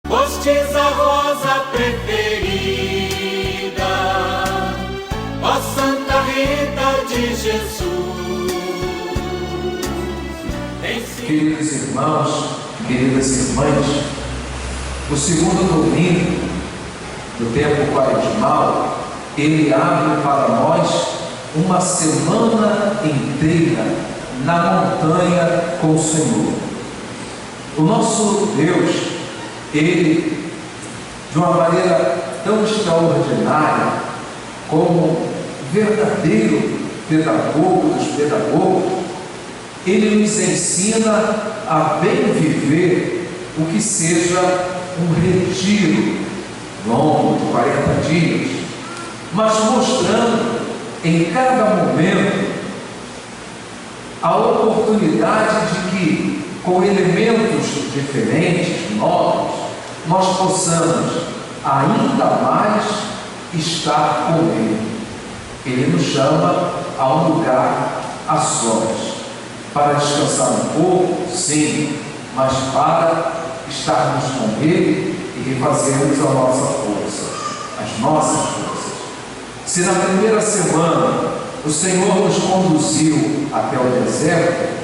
Fostes a rosa preferida, ó Santa Rita de Jesus. Queridos irmãos, queridas irmãs, o segundo domingo do tempo quaresmal, ele abre para nós uma semana inteira na montanha com o Senhor. O nosso Deus, Ele, de uma maneira tão extraordinária, como verdadeiro pedagogo dos pedagogos, Ele nos ensina a bem viver o que seja um retiro longo de 40 dias, mas mostrando em cada momento a oportunidade de que, com elementos diferentes, novos, nós possamos ainda mais estar com Ele. Ele nos chama a um lugar a sós, para descansar um pouco, sim, mas para estarmos com Ele e refazermos a nossa força, as nossas forças. Se na primeira semana o Senhor nos conduziu até o deserto,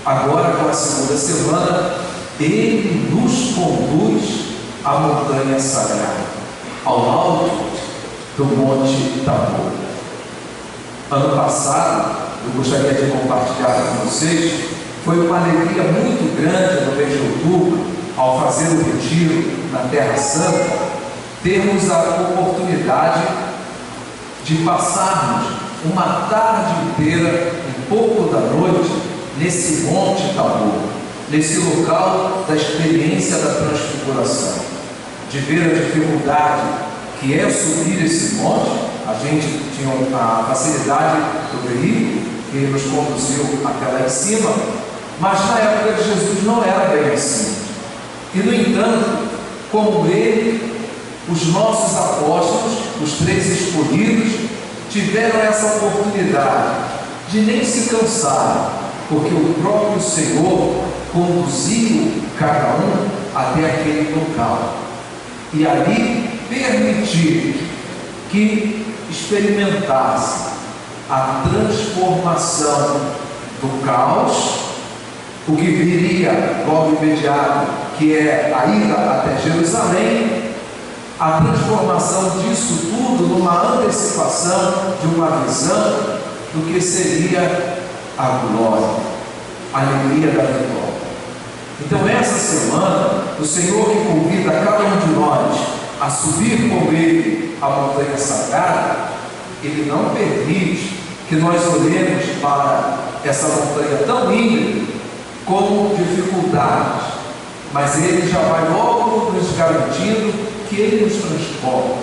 agora com a segunda semana Ele nos conduz à montanha sagrada, ao alto do Monte Tabor. Ano passado, eu gostaria de compartilhar com vocês, foi uma alegria muito grande no mês de outubro, ao fazer o retiro na Terra Santa, termos a oportunidade de passarmos uma tarde inteira, um pouco da noite, nesse Monte Tabor, nesse local da experiência da transfiguração, de ver a dificuldade que é subir esse monte. A gente tinha a facilidade do veículo que nos conduziu até lá em cima, mas na época de Jesus não era bem assim. E no entanto, como Ele, os nossos apóstolos, os 3 escolhidos, tiveram essa oportunidade de nem se cansar, porque o próprio Senhor conduziu cada um até aquele local e ali permitir que experimentasse a transformação do caos, o que viria logo imediato, que é a ida até Jerusalém, a transformação disso tudo numa antecipação de uma visão do que seria a glória, a alegria da vitória. Então, essa semana, o Senhor que convida cada um de nós a subir com Ele a montanha sagrada, Ele não permite que nós olhemos para essa montanha tão linda como dificuldades, mas Ele já vai logo nos garantindo que Ele nos transporta.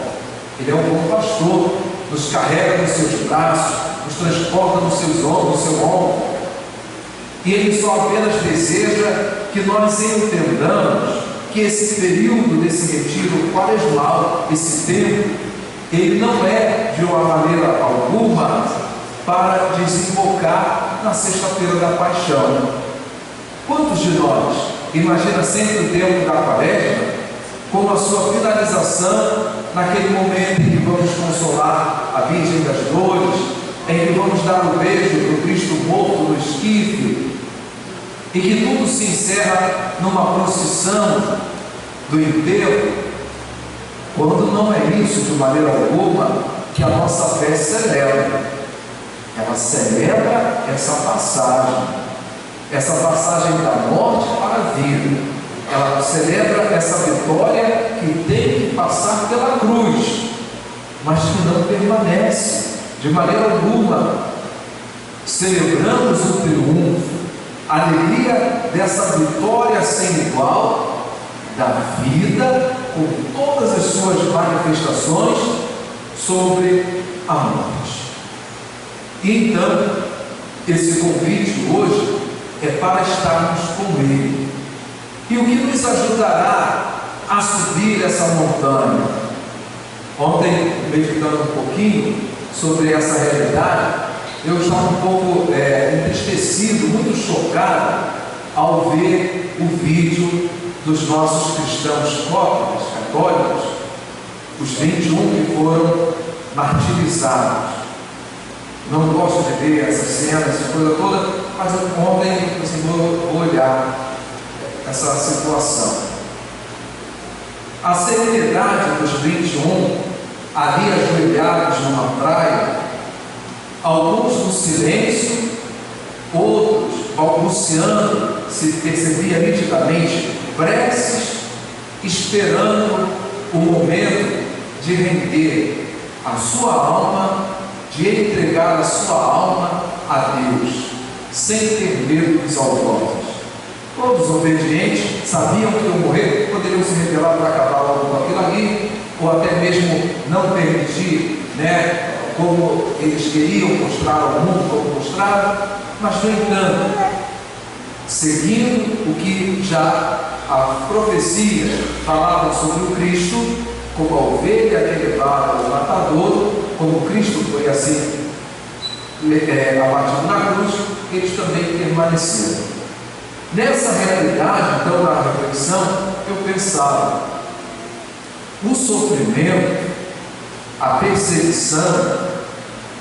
Ele é um bom pastor, nos carrega nos seus braços, nos transporta nos seus ombros, no seu ombro, e Ele só apenas deseja que nós entendamos que esse período desse retiro quaresmal, esse tempo, ele não é de uma maneira alguma para desembocar na sexta-feira da paixão. Quantos de nós imagina sempre o tempo da quaresma como a sua finalização naquele momento em que vamos consolar a Virgem das Dores, em que vamos dar um beijo para o Cristo morto no esquife, e que tudo se encerra numa procissão do enterro, quando não é isso de maneira alguma que a nossa fé celebra. Ela celebra essa passagem da morte para a vida. Ela celebra essa vitória que tem que passar pela cruz, mas que não permanece de maneira alguma. Celebramos o triunfo, a alegria dessa vitória sem igual da vida, com todas as suas manifestações sobre a morte. E então, esse convite hoje é para estarmos com Ele. E o que nos ajudará a subir essa montanha? Ontem, meditando um pouquinho sobre essa realidade, eu estava um pouco entristecido, muito chocado, ao ver o vídeo dos nossos cristãos cópicos, católicos, os 21 que foram martirizados. Não gosto de ver essa cena, essa coisa toda, mas ontem eu assim, vou olhar essa situação. A serenidade dos 21, ali ajoelhados numa praia, alguns no silêncio, outros balbuciando, se percebia nitidamente, preces, esperando o momento de render a sua alma, de entregar a sua alma a Deus, sem ter medo dos algozes. Todos obedientes sabiam que iam morrer, poderiam se rebelar para acabar logo com aquilo ali, ou até mesmo não permitir, como eles queriam mostrar ao mundo, como mostraram, mas no entanto, seguindo o que já a profecia falava sobre o Cristo, como a ovelha que levava o matador, como Cristo foi assim abatido na cruz, eles também permaneceram. Nessa realidade, então, na reflexão, eu pensava, o sofrimento, a perseguição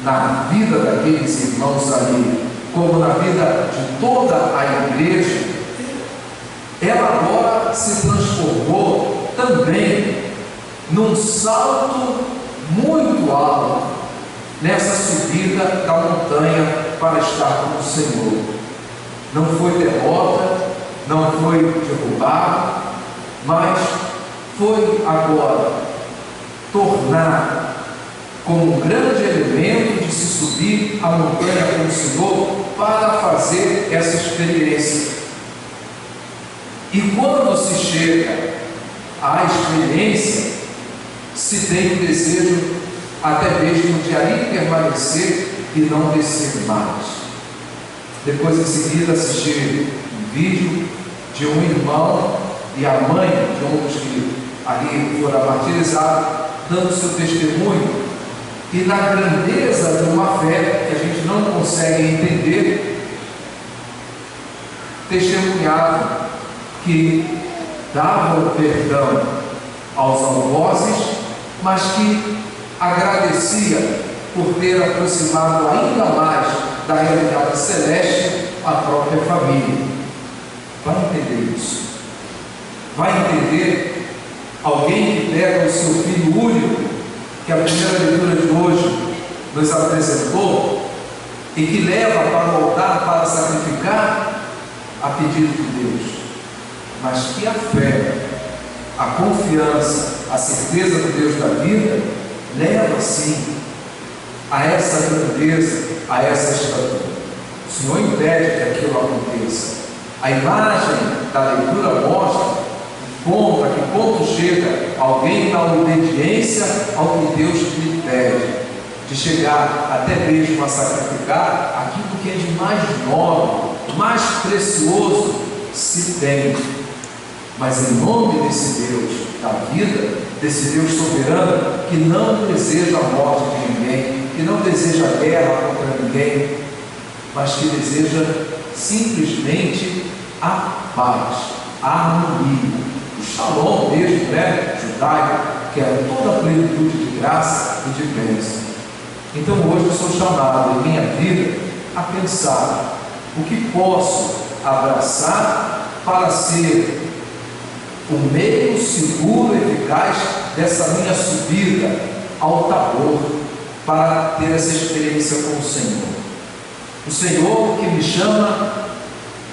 na vida daqueles irmãos ali, como na vida de toda a igreja, ela agora se transformou também num salto muito alto nessa subida da montanha para estar com o Senhor. Não foi derrota, não foi derrubado, mas foi agora tornar como um grande elemento de se subir a montanha com o Senhor para fazer essa experiência. E quando se chega à experiência, se tem o desejo até mesmo de ali permanecer e não descer mais. Depois, em seguida, assisti um vídeo de um irmão e a mãe de um dos que ali foram martirizados, dando seu testemunho, e na grandeza de uma fé que a gente não consegue entender, testemunhavam que davam perdão aos algozes, mas que agradecia por ter aproximado ainda mais da realidade celeste a própria família. Vai entender isso? Vai entender alguém que pega o seu filho único, que a primeira leitura de hoje nos apresentou, e que leva para o altar para sacrificar a pedido de Deus, mas que a fé, a confiança, a certeza do Deus da vida leva sim a essa grandeza, a essa estatura. O Senhor impede que aquilo aconteça. A imagem da leitura mostra a que ponto chega alguém na obediência ao que Deus lhe pede, de chegar até mesmo a sacrificar aquilo que é de mais nobre, mais precioso se tem. Mas em nome desse Deus da vida, desse Deus soberano, que não deseja a morte de ninguém, que não deseja a guerra contra ninguém, mas que deseja simplesmente a paz, a harmonia, o shalom mesmo, judaico, que é toda a plenitude de graça e de bênção. Então hoje eu sou chamado em minha vida a pensar o que posso abraçar para ser o meio seguro e eficaz dessa minha subida ao Tabor, para ter essa experiência com o Senhor. O Senhor que me chama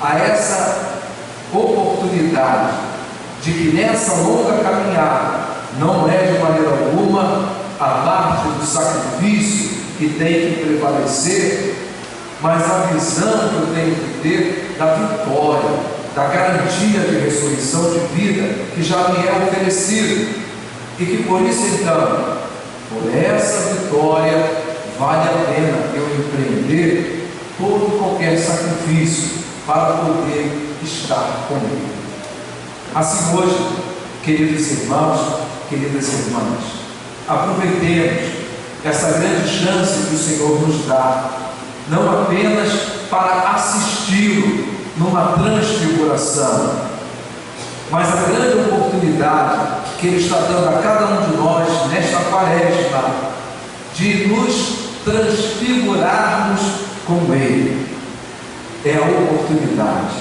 a essa oportunidade de que nessa longa caminhada não é de maneira alguma a parte do sacrifício que tem que prevalecer, mas a visão que eu tenho que ter da vitória, da garantia de ressurreição de vida que já me é oferecida, e que por isso então, por essa vitória, vale a pena eu empreender todo e qualquer sacrifício para poder estar com Ele. Assim hoje, queridos irmãos, queridas irmãs, aproveitemos essa grande chance que o Senhor nos dá, não apenas para assisti-lo numa transfiguração, mas a grande oportunidade que Ele está dando a cada um de nós nesta quaresma, de nos transfigurarmos com Ele, é a oportunidade.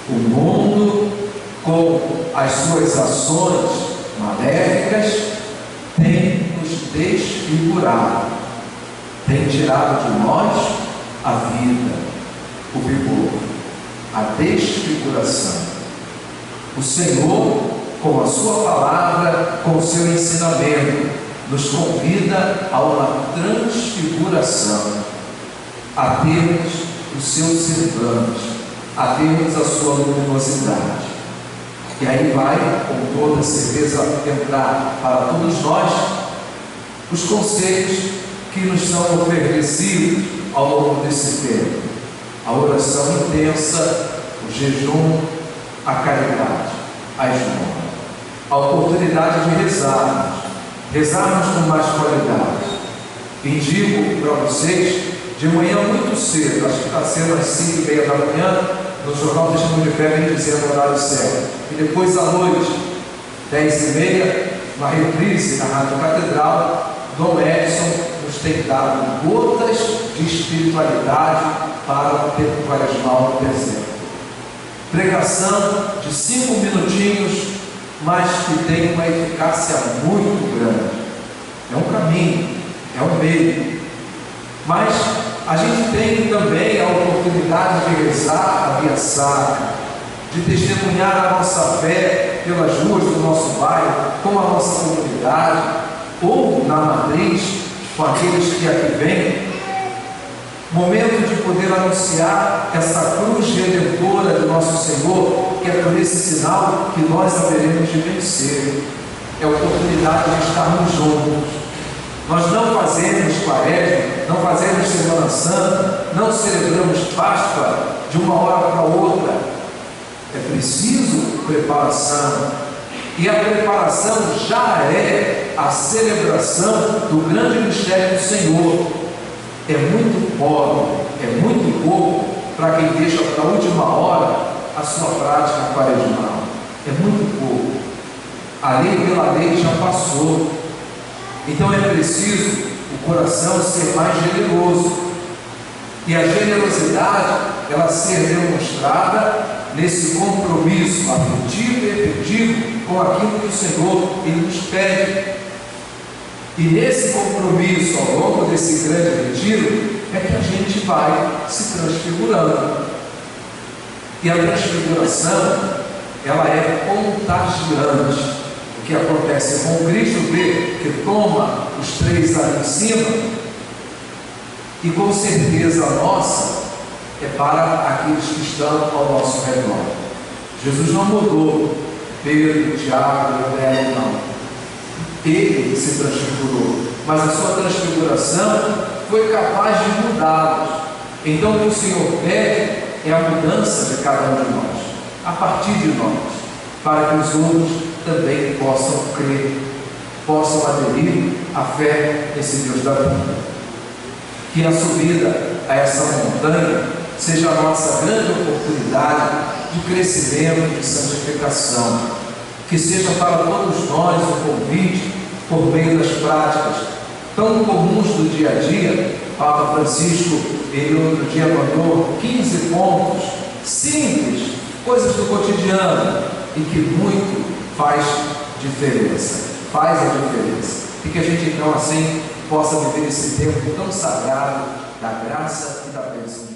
O mundo, com as suas ações maléficas, tem nos desfigurado, tem tirado de nós a vida, o vigor, a desfiguração. O Senhor, com a sua palavra, com o seu ensinamento, nos convida a uma transfiguração, a termos o seu semblante, a termos a sua luminosidade. E aí vai, com toda certeza, entrar para todos nós os conselhos que nos são oferecidos ao longo desse tempo: a oração intensa, o jejum, a caridade, a esmola, a oportunidade de rezarmos com mais qualidade. Indico para vocês, de manhã muito cedo, acho que está sendo às 5h30 da manhã, no Jornal Testemunho de Fé, vem dizendo o horário certo. E depois à noite, 10h30, uma reprise na Rádio Catedral, Dom Edson nos tem dado gotas de espiritualidade para o tempo quaresmal presente. Pregação de 5 minutinhos, mas que tem uma eficácia muito grande. É um caminho, é um meio. Mas a gente tem também a oportunidade de rezar a via sacra, de testemunhar a nossa fé pelas ruas do nosso bairro, com a nossa comunidade, ou na matriz, com aqueles que aqui vêm. Momento de poder anunciar essa cruz redentora de nosso Senhor, que é por esse sinal que nós haveremos de vencer. É a oportunidade de estarmos juntos. Nós não fazemos quaresma, não fazemos Semana Santa, não celebramos Páscoa de uma hora para outra. É preciso preparação. E a preparação já é a celebração do grande mistério do Senhor. É muito pobre, é muito pouco para quem deixa para a última hora a sua prática quaresmal. É muito pouco. A lei pela lei já passou. Então é preciso o coração ser mais generoso. E a generosidade, ela ser demonstrada nesse compromisso afetivo e efetivo com aquilo que o Senhor Ele nos pede. E nesse compromisso, ao longo desse grande retiro, é que a gente vai se transfigurando. E a transfiguração, ela é contagiante. O que acontece com Cristo, vê que toma os 3 ali em cima, e com certeza a nossa é para aqueles que estão ao nosso redor. Jesus não mudou Pedro, Tiago, André, não. Ele se transfigurou, mas a sua transfiguração foi capaz de mudá-los. Então o que o Senhor pede é a mudança de cada um de nós, a partir de nós, para que os outros também possam crer, possam aderir à fé nesse Deus da vida. Que a subida a essa montanha seja a nossa grande oportunidade de crescimento, de santificação. Que seja para todos nós o convite, por meio das práticas tão comuns do dia a dia. Papa Francisco, ele outro dia mandou 15 pontos simples, coisas do cotidiano, e que muito faz diferença, faz a diferença. E que a gente então assim possa viver esse tempo tão sagrado da graça e da bênção.